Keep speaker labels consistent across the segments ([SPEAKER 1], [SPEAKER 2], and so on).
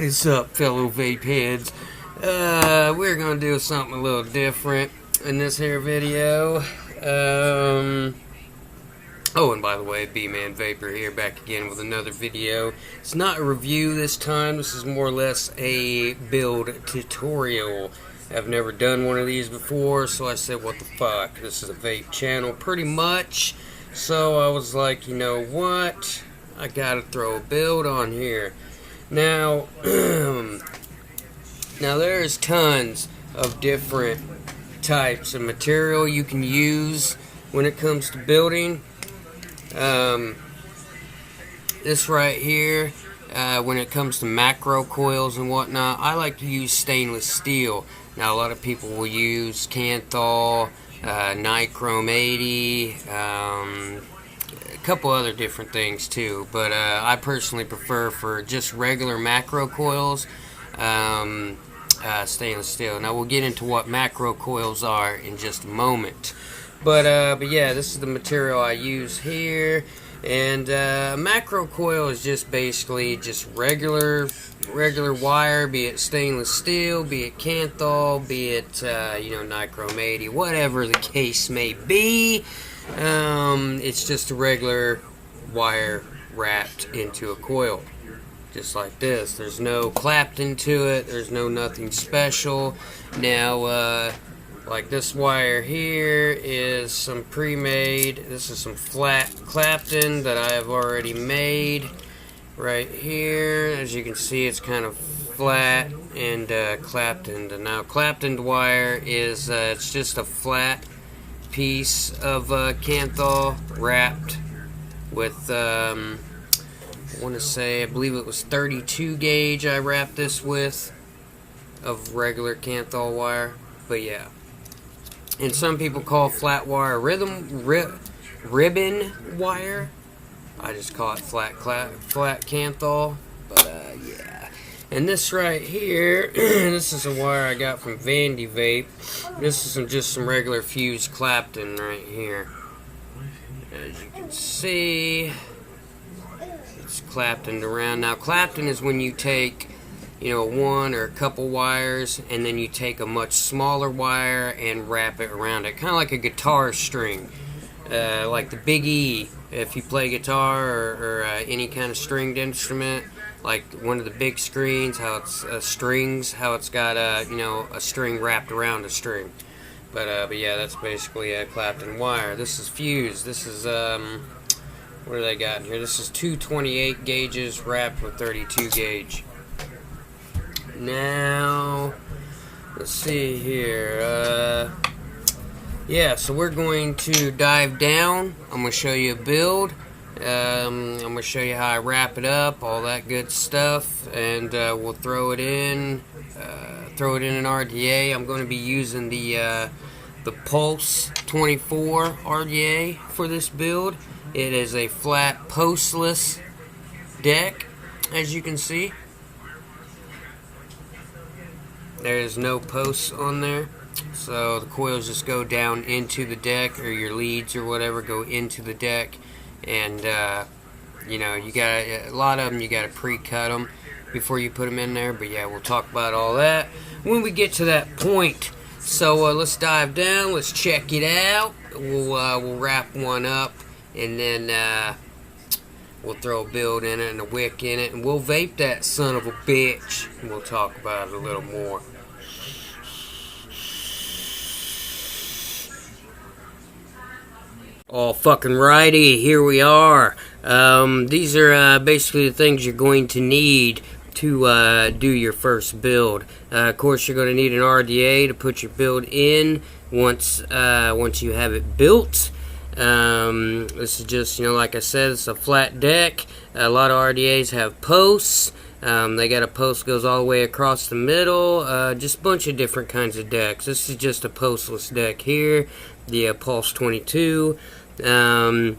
[SPEAKER 1] What's up, fellow vape heads? We're gonna do something a little different in this here video. Oh, and by the way, B-Man Vapor here, back again with another video. It's not a review this time. This is more or less a build tutorial. I've never done one of these before, so I said, what the fuck? This is a vape channel, pretty much. So I was like, you know what? I gotta throw a build on here. Now, now there's tons of different types of material you can use when it comes to building. This right here, when it comes to macro coils and whatnot, I like to use stainless steel. Now, a lot of people will use Kanthal, Nichrome 80, a couple other different things too, but I personally prefer, for just regular macro coils, stainless steel. Now we'll get into what macro coils are in just a moment, but yeah, this is the material I use here. And macro coil is just basically just regular wire, be it stainless steel, be it Kanthal, be it Nichrome 80, whatever the case may be. It's just a regular wire wrapped into a coil, just like this. There's no clapped into it. There's no nothing special. Now, like this wire here is some pre-made. This is some flat Clapton that I have already made right here. As you can see, it's kind of flat and Claptoned. And now Claptoned wire is it's just a flat piece of Kanthal wrapped with I want to say, I believe it was 32 gauge I wrapped this with of regular Kanthal wire. But yeah, and some people call flat wire ribbon wire. I just call it flat Kanthal. But yeah. And this right here, this is a wire I got from Vandy Vape. This is just some regular fused Clapton right here. As you can see, it's Claptoned around. Now, Clapton is when you take, one or a couple wires, and then you take a much smaller wire and wrap it around it, kind of like a guitar string, like the Big E. If you play guitar or any kind of stringed instrument, like one of the big screens, how it's strings, how it's got a string wrapped around a string. But yeah, that's basically a Clapton wire. This is fused. This is what do they got in here? This is 228 gauges wrapped with 32 gauge. Now, let's see here. Yeah, so we're going to dive down. I'm going to show you a build. I'm going to show you how I wrap it up, all that good stuff, and we'll throw it in an RDA. I'm going to be using the Pulse 24 RDA for this build. It is a flat postless deck, as you can see. There is no posts on there, so the coils just go down into the deck, or your leads or whatever go into the deck. And you got a lot of them, you got to pre-cut them before you put them in there. But yeah, we'll talk about all that when we get to that point. So let's dive down, let's check it out. We'll wrap one up, and then we'll throw a build in it and a wick in it, and we'll vape that son of a bitch, and we'll talk about it a little more. All fucking righty, here we are. These are basically the things you're going to need to do your first build. Of course, you're going to need an RDA to put your build in once you have it built. This is just, like I said, it's a flat deck. A lot of RDAs have posts. They got a post that goes all the way across the middle. Just a bunch of different kinds of decks. This is just a postless deck here, the Pulse 22. You're going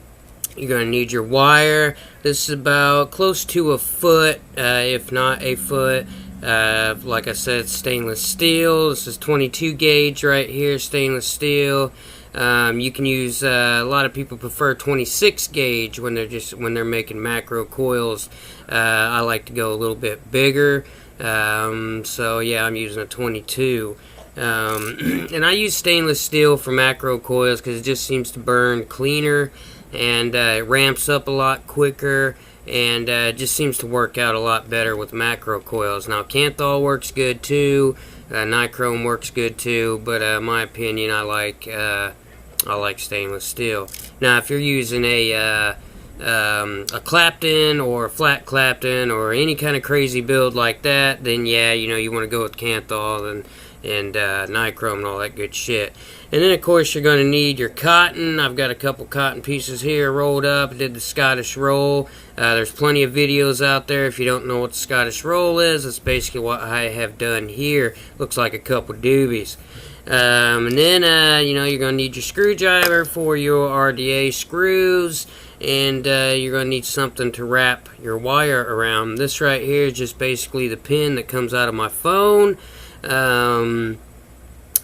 [SPEAKER 1] to need your wire. This is about close to a foot, if not a foot. Like I said, stainless steel. This is 22 gauge right here, stainless steel. You can use, a lot of people prefer 26 gauge when they're making macro coils. I like to go a little bit bigger. So yeah, I'm using a 22. And I use stainless steel for macro coils because it just seems to burn cleaner, and it ramps up a lot quicker, and just seems to work out a lot better with macro coils. Now Kanthal works good too, nichrome works good too, but in my opinion, I like stainless steel. Now if you're using a Clapton or a flat Clapton or any kind of crazy build like that, then yeah, you want to go with Kanthal and nichrome and all that good shit. And then of course you're going to need your cotton. I've got a couple cotton pieces here rolled up. I did the Scottish roll. There's plenty of videos out there. If you don't know what the Scottish roll is, it's basically what I have done here. Looks like a couple doobies. And then you're going to need your screwdriver for your RDA screws, and you're going to need something to wrap your wire around. This right here is just basically the pin that comes out of my phone.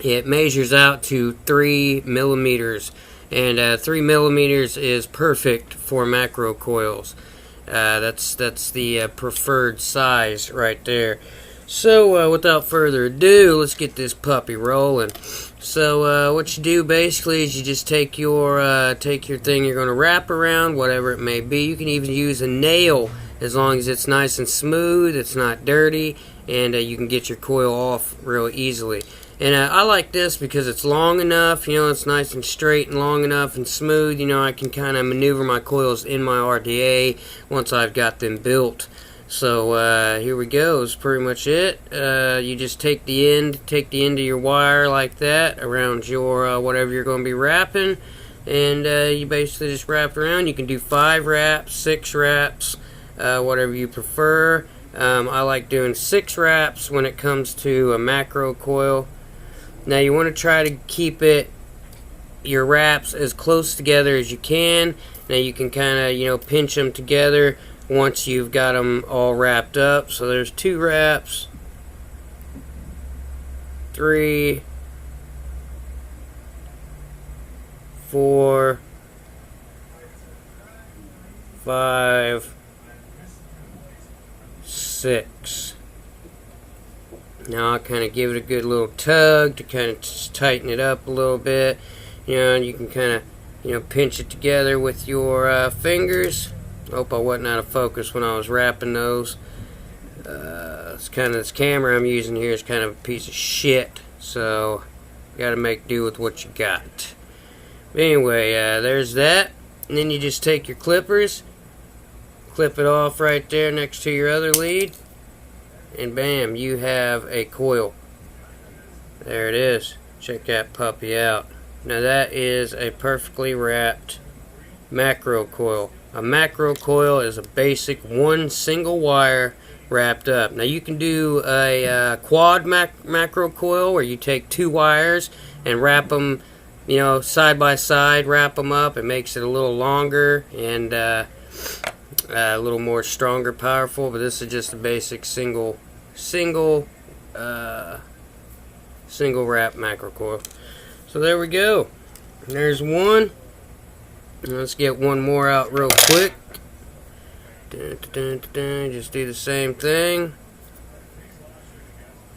[SPEAKER 1] It measures out to 3 millimeters, and 3 millimeters is perfect for macro coils. That's the preferred size right there. So without further ado, let's get this puppy rolling. So what you do basically is you just take your thing you're going to wrap around, whatever it may be. You can even use a nail as long as it's nice and smooth, it's not dirty, and you can get your coil off real easily. And I like this because it's long enough, it's nice and straight and long enough and smooth. I can kind of maneuver my coils in my RDA once I've got them built. So here we go. It's pretty much it. You just take the end of your wire like that around your whatever you're going to be wrapping, and you basically just wrap around. You can do 5 wraps, 6 wraps, whatever you prefer. I like doing 6 wraps when it comes to a macro coil. Now you want to try to keep your wraps as close together as you can. Now you can kind of pinch them together once you've got them all wrapped up. So there's 2 wraps, 3, 4, 5, 6. Now I'll kind of give it a good little tug to kind of just tighten it up a little bit. And you can kind of pinch it together with your fingers. Hope I wasn't out of focus when I was wrapping those. It's kind of, this camera I'm using here is kind of a piece of shit, so you got to make do with what you got. But anyway, there's that. And then you just take your clippers, clip it off right there next to your other lead, and bam, you have a coil. There it is. Check that puppy out. Now that is a perfectly wrapped macro coil. A macro coil is a basic one single wire wrapped up. Now you can do a quad macro coil where you take 2 wires and wrap them, side by side, wrap them up. It makes it a little longer and a little more stronger, powerful. But this is just a basic single wrap macro coil. So there we go. There's one. Let's get one more out real quick. Just do the same thing.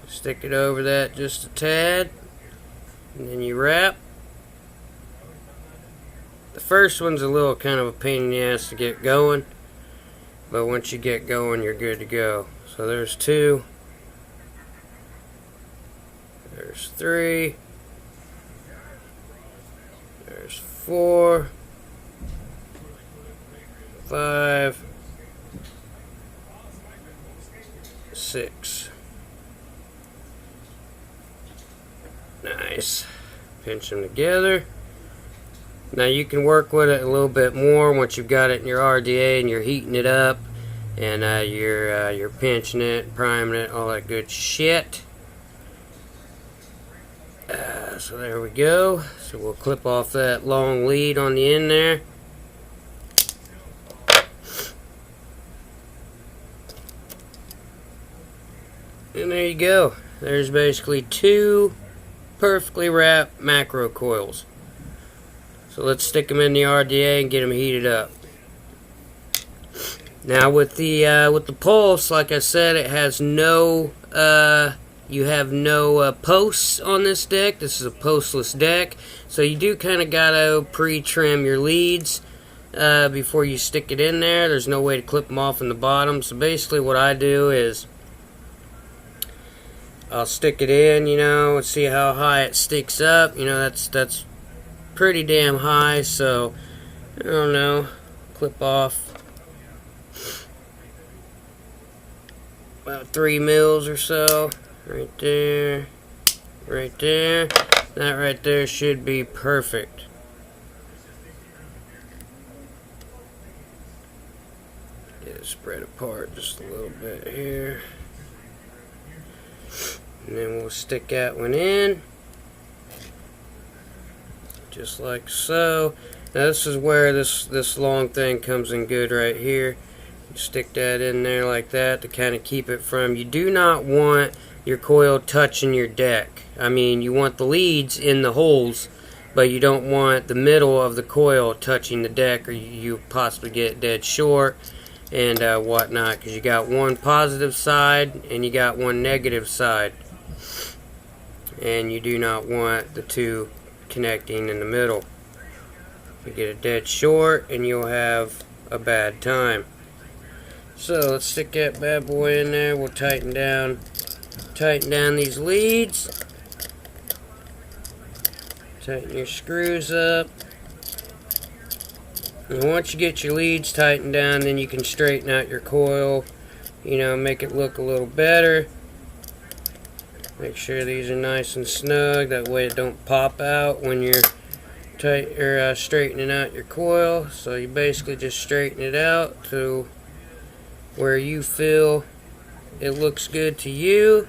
[SPEAKER 1] Stick it over that just a tad, and then you wrap. The first one's a little kind of a pain in the ass to get going, but once you get going, you're good to go. So there's 2. There's 3. There's 4. 5, 6. Nice. Pinch them together. Now you can work with it a little bit more once you've got it in your RDA and you're heating it up, and you're pinching it, priming it, all that good shit. So there we go. So we'll clip off that long lead on the end there. And there you go. There's basically 2 perfectly wrapped macro coils. So let's stick them in the RDA and get them heated up. Now with the Pulse, like I said, it has no you have no posts on this deck. This is a postless deck, so you do kind of gotta pre-trim your leads before you stick it in there. There's no way to clip them off in the bottom. So basically, what I do is I'll stick it in, and see how high it sticks up. That's pretty damn high. So I don't know, clip off about 3 mils or so. Right there, right there. That right there should be perfect. Get it spread apart just a little bit here. And then we'll stick that one in. Just like so. Now this is where this long thing comes in good right here. You stick that in there like that to kind of keep it from, you do not want your coil touching your deck. I mean, you want the leads in the holes, but you don't want the middle of the coil touching the deck, or you possibly get dead short and whatnot, because you got one positive side and you got one negative side, and you do not want the two connecting in the middle. You get a dead short and you'll have a bad time. So let's stick that bad boy in there. We'll tighten down these leads. Tighten your screws up. And once you get your leads tightened down, then you can straighten out your coil, make it look a little better. Make sure these are nice and snug, that way it don't pop out when you're straightening out your coil. So you basically just straighten it out to where you feel it looks good to you.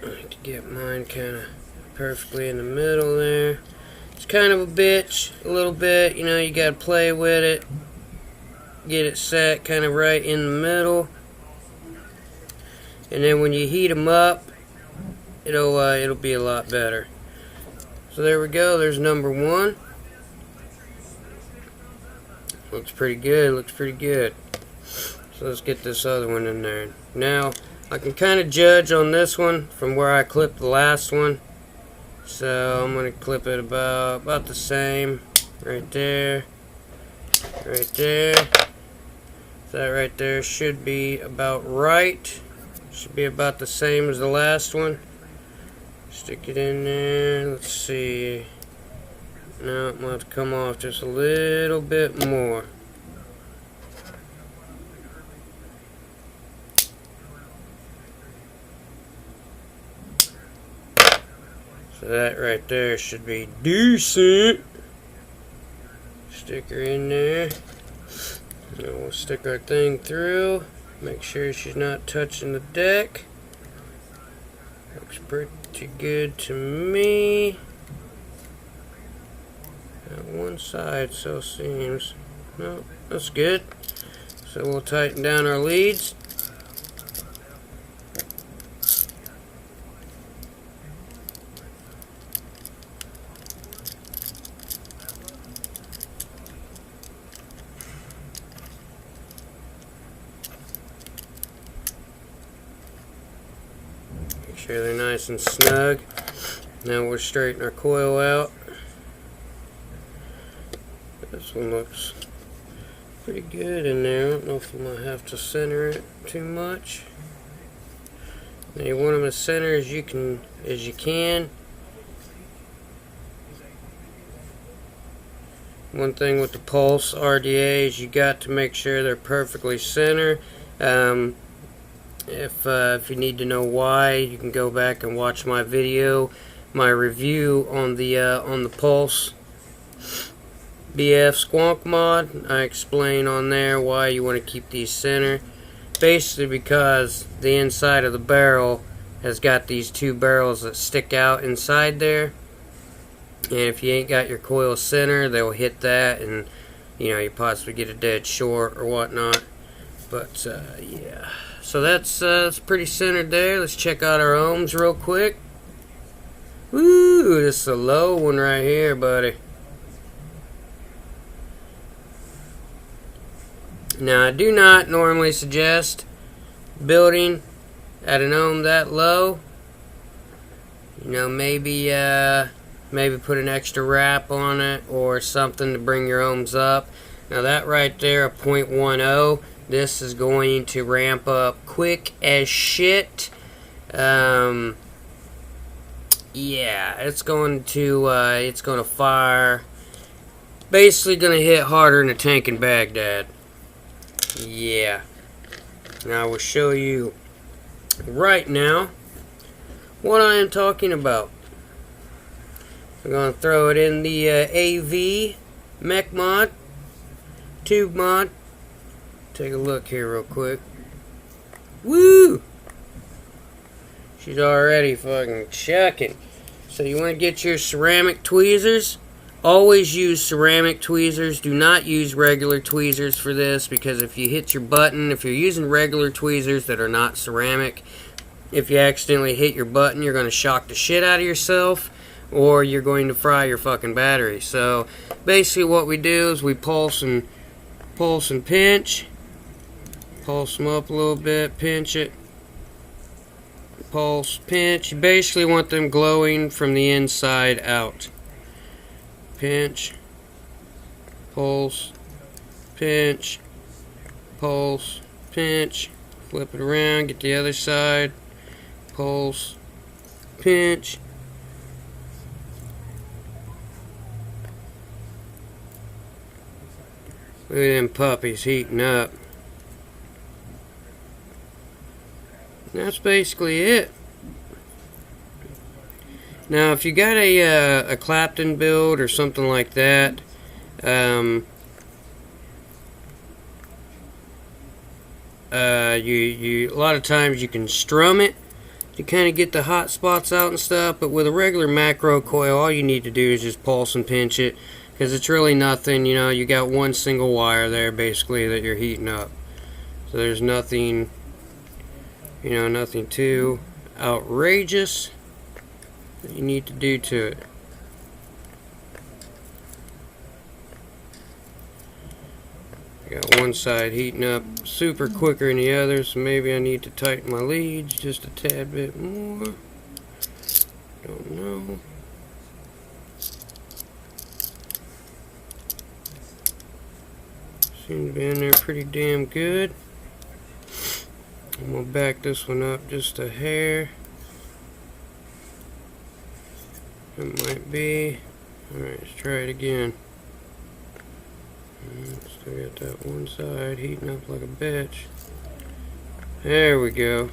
[SPEAKER 1] I like to get mine kind of perfectly in the middle there. It's kind of a bitch a little bit, you gotta play with it, get it set kind of right in the middle, and then when you heat them up, it'll be a lot better. So there we go, there's number one. Looks pretty good. So let's get this other one in there. Now I can kind of judge on this one from where I clipped the last one. So I'm going to clip it about the same. Right there. Right there. That right there should be about right. Should be about the same as the last one. Stick it in there. Let's see. Now it might have to come off just a little bit more. So that right there should be decent. Stick her in there. And we'll stick our thing through. Make sure she's not touching the deck. Looks pretty good to me. Got one side, so seems. No, that's good. So we'll tighten down our leads. Make sure they're nice and snug. Now we'll straighten our coil out. This one looks pretty good in there. I don't know if I'm going to have to center it too much. Now you want them as center as you can. One thing with the Pulse RDA is you got to make sure they're perfectly center. If you need to know why, you can go back and watch my video, my review on the Pulse BF Squonk mod. I explain on there why you want to keep these center. Basically because the inside of the barrel has got these two barrels that stick out inside there. And if you ain't got your coil center, they'll hit that and you possibly get a dead short or whatnot. But yeah. So that's pretty centered there. Let's check out our ohms real quick. Woo, this is a low one right here, buddy. Now, I do not normally suggest building at an ohm that low. You know, maybe put an extra wrap on it or something to bring your ohms up. Now that right there, a 0.10, this is going to ramp up quick as shit. Yeah, it's going to fire. Basically going to hit harder than a tank in Baghdad. Yeah. Now I will show you right now what I am talking about. I'm going to throw it in the AV mech mod, tube mod. Take a look here real quick. Woo! She's already fucking chucking. So you want to get your ceramic tweezers. Always use ceramic tweezers. Do not use regular tweezers for this, because if you hit your button, if you're using regular tweezers that are not ceramic, if you accidentally hit your button, you're going to shock the shit out of yourself, or you're going to fry your fucking battery. So basically what we do is we pulse and pinch. Pulse them up a little bit, pinch it. Pulse, pinch. You basically want them glowing from the inside out. Pinch, pulse, pinch, pulse, pinch. Flip it around, get the other side. Pulse, pinch. Look at them puppies heating up. That's basically it. Now, if you got a Clapton build or something like that, you a lot of times you can strum it to kind of get the hot spots out and stuff. But with a regular macro coil, all you need to do is just pulse and pinch it, because it's really nothing. You know, you got one single wire there basically that you're heating up. So there's nothing, you know, nothing too outrageous that you need to do to it. Got one side heating up super quicker than the other, so maybe I need to tighten my leads just a tad bit more. Don't know. Seems to be in there pretty damn good. I'm gonna back this one up just a hair. It might be. Alright, let's try it again. Still got that one side heating up like a bitch. There we go.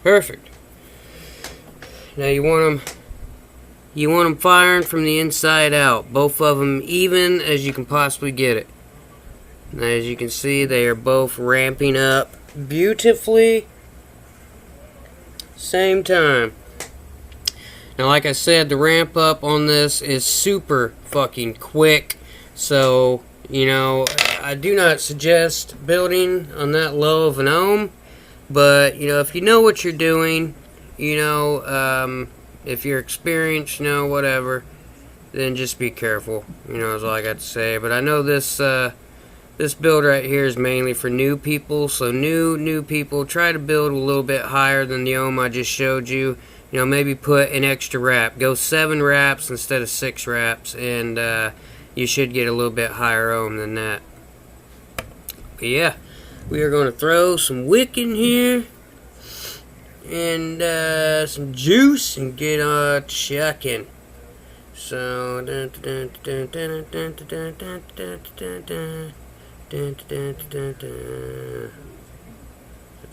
[SPEAKER 1] Perfect. Now you want them firing from the inside out. Both of them even as you can possibly get it. Now, as you can see, they are both ramping up beautifully. Same time. Now, like I said, the ramp up on this is super fucking quick. So, you know, I do not suggest building on that low of an ohm. But, you know, if you know what you're doing, you know, if you're experienced, you know, whatever, then just be careful. You know, is all I got to say. But I know this build right here is mainly for new people. So new people, try to build a little bit higher than the ohm I just showed you. You know, maybe put an extra wrap. Go 7 wraps instead of 6 wraps, and you should get a little bit higher ohm than that. But yeah, we are going to throw some wick in here and some juice and get chucking. So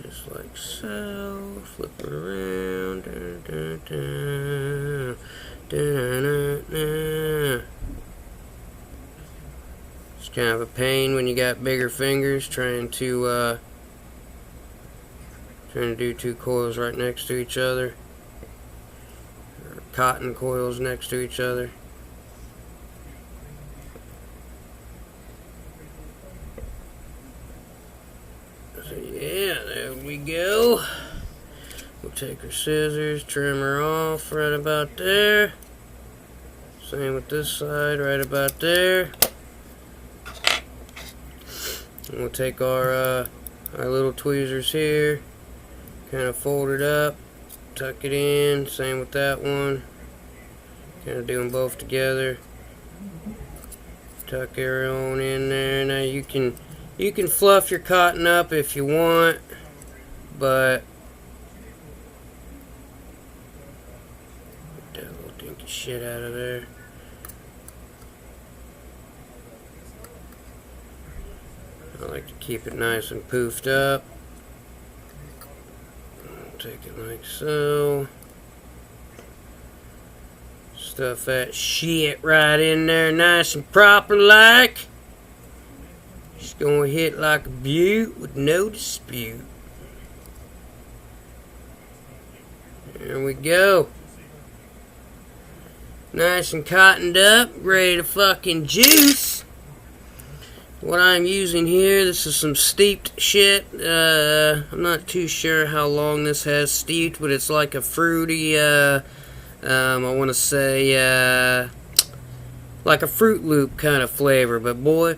[SPEAKER 1] just like so, flip it around. It's kind of a pain when you got bigger fingers trying to do 2 coils right next to each other, or cotton coils next to each other. So yeah, there we go. We'll take our scissors, trim her off right about there. Same with this side, right about there. And we'll take our little tweezers here, kind of fold it up, tuck it in. Same with that one. Kind of do them both together. Tuck it on in there. Now you can fluff your cotton up if you want, but get that little dinky shit out of there. I like to keep it nice and poofed up. Take it like so. Stuff that shit right in there nice and proper like. Just gonna hit like a beaut with no dispute. There we go. Nice and cottoned up, ready to fucking juice. What I'm using here, this is some steeped shit. I'm not too sure how long this has steeped, but it's like a fruity, I want to say, like a Fruit Loop kind of flavor. But boy,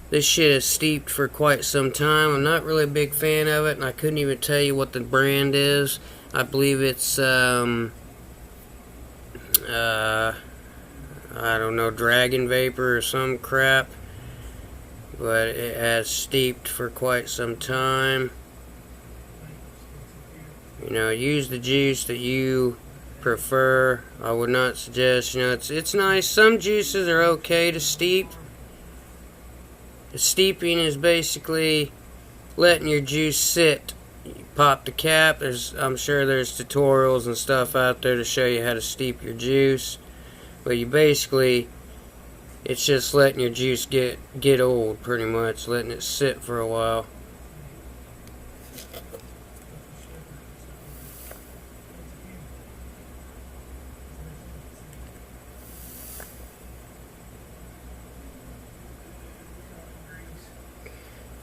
[SPEAKER 1] this shit is steeped for quite some time. I'm not really a big fan of it, and I couldn't even tell you what the brand is. I believe it's, I don't know, Dragon Vapor or some crap. But it has steeped for quite some time. You know, use the juice that you prefer. I would not suggest, you know, it's nice. Some juices are okay to steep. The steeping is basically letting your juice sit. You pop the cap. I'm sure there's tutorials and stuff out there to show you how to steep your juice. But you basically, it's just letting your juice get old, pretty much, letting it sit for a while.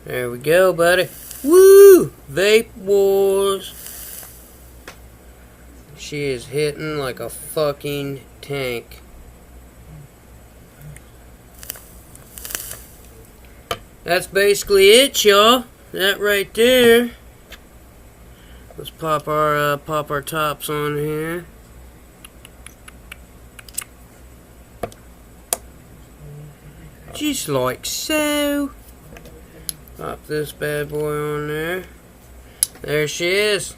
[SPEAKER 1] There we go, buddy. Woo! Vape Wars. She is hitting like a fucking tank. That's basically it, y'all. That right there. Let's pop our tops on here. Just like so. Pop this bad boy on there. There she is.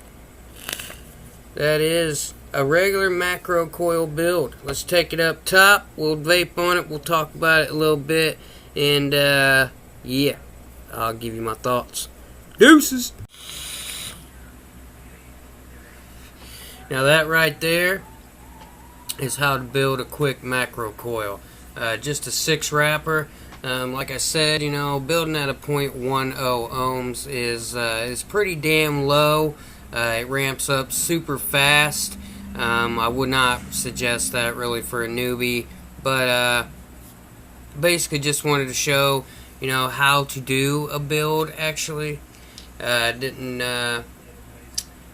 [SPEAKER 1] That is a regular macro coil build. Let's take it up top. We'll vape on it. We'll talk about it a little bit. And, yeah, I'll give you my thoughts. Deuces. Now that right there is how to build a quick macro coil. Just a 6 wrapper. Like I said, you know, building at a 0.10 ohms is pretty damn low. It ramps up super fast. I would not suggest that really for a newbie, but basically just wanted to show, you know, how to do a build. Actually, didn't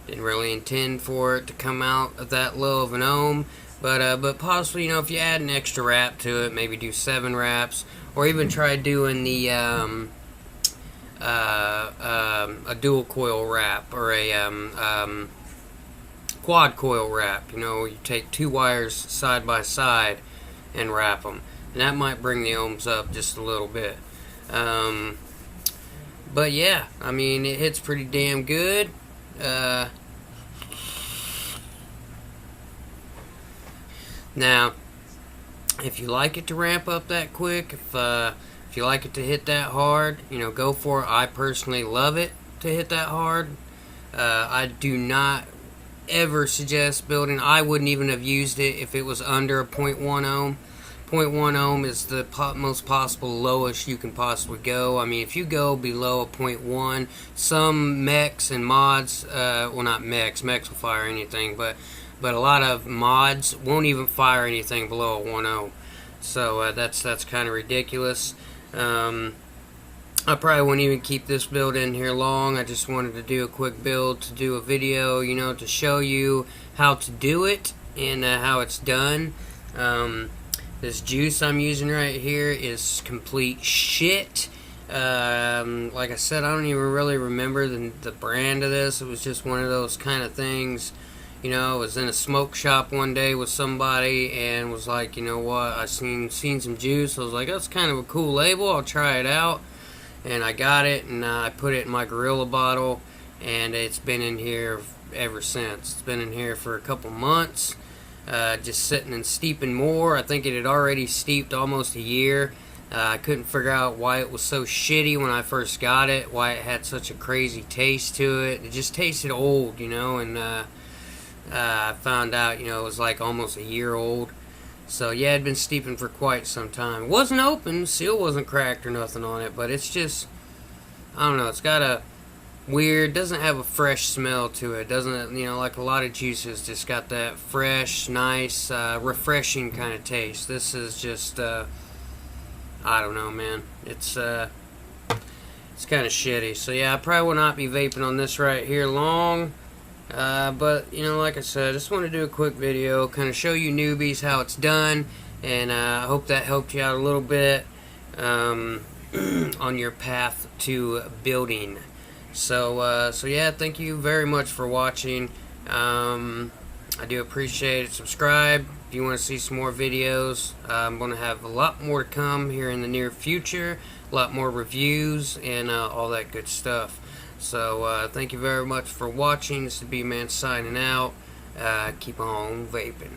[SPEAKER 1] really intend for it to come out at that low of an ohm, but possibly, you know, if you add an extra wrap to it, maybe do 7 wraps, or even try doing the a dual coil wrap or a quad coil wrap. You know, you take 2 wires side by side and wrap them, and that might bring the ohms up just a little bit. But yeah, I mean, it hits pretty damn good. Now, if you like it to ramp up that quick, if you like it to hit that hard, you know, go for it. I personally love it to hit that hard. I do not ever suggest building. I wouldn't even have used it if it was under a 0.1 ohm. 0.1 ohm is the most possible lowest you can possibly go. I mean, if you go below a 0.1, some mechs and mods, well, not mechs will fire anything, but a lot of mods won't even fire anything below a 1 ohm. So that's kind of ridiculous. I probably wouldn't even keep this build in here long. I just wanted to do a quick build to do a video, you know, to show you how to do it and how it's done. This juice I'm using right here is complete shit. Like I said, I don't even really remember the brand of this. It was just one of those kind of things. You know, I was in a smoke shop one day with somebody and was like, you know what, I seen some juice. I was like, that's kind of a cool label. I'll try it out. And I got it, and I put it in my Gorilla bottle, and it's been in here ever since. It's been in here for a couple months, just sitting and steeping more. I think it had already steeped almost a year. I couldn't figure out why it was so shitty when I first got it, why it had such a crazy taste to it. It just tasted old, you know, and I found out, you know, it was like almost a year old. So yeah, it had been steeping for quite some time. It wasn't open, seal wasn't cracked or nothing on it, but it's just, I don't know, it's got a weird, doesn't have a fresh smell to it. Doesn't, you know, like a lot of juices, just got that fresh, nice, refreshing kind of taste. This is just, I don't know, man. It's kind of shitty. So yeah, I probably will not be vaping on this right here long. But, you know, like I said, I just want to do a quick video, kind of show you newbies how it's done, and I hope that helped you out a little bit on your path to building. So yeah, thank you very much for watching. I do appreciate it. Subscribe if you want to see some more videos. I'm going to have a lot more to come here in the near future, a lot more reviews, and all that good stuff. So, thank you very much for watching. This is B-Man signing out. Keep on vaping.